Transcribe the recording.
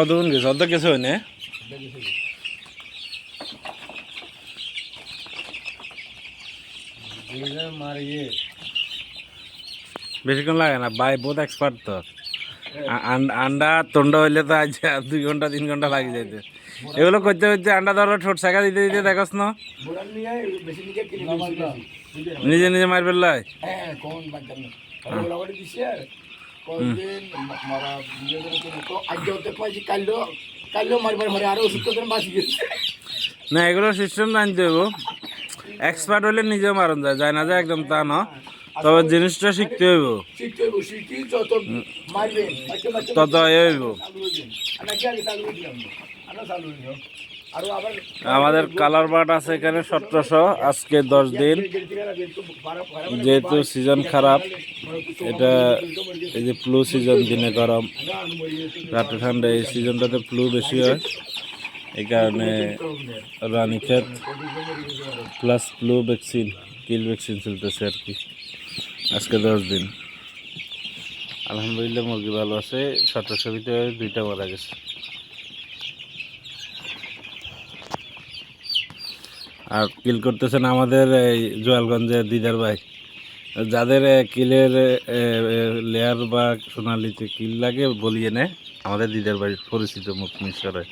কতক্ষণ গেছে? অর্ধেক গেছে হয় না? বেশিক্ষণ লাগে না ভাই, বহুত এক্সপার্ট তো। আন্ডা তন্ডা হইলে তো আজ 2 ঘন্টা 3 ঘন্টা লাগে যাইতে। এগুলো করতে করতে আন্ডা ধরো ঠোঁট শাখা দিতে দিতে দেখস না নিজে নিজে মার ফেললাই। না এগুলো সিস্টেম জানতে হইব। এক্সপার্ট হইলে নিজেও মারণ যায়, যায় না যায় একদম তা না, তবে জিনিসটা শিখতে হইব, তত হইব। আমাদের কালার বাট আছে এখানে 1700, আজকে 10 দিন, যেহেতু সিজন খারাপ। এটা এই যে ফ্লু সিজন, দিনে গরম রাতে ঠান্ডা, এই সিজনটাতে ফ্লু বেশি হয়। এই কারণে রানীক্ষেত প্লাস ফ্লু ভ্যাকসিন, কিল ভ্যাকসিন চলতেছে আর কি। আজকে 10 দিন, আলহামদুলিল্লাহ মুরগি ভালো আছে। 1700 ভিতরে 2টা মারা গেছে। আর কিল করতেছেন আমাদের এই জোয়ালগঞ্জের দিদার ভাই, যাদের কিলের লেয়ার বা সোনালিতে কিল লাগে বলিয়ে নেয়, আমাদের দিদার ভাই পরিচিত মুখ মিশরে।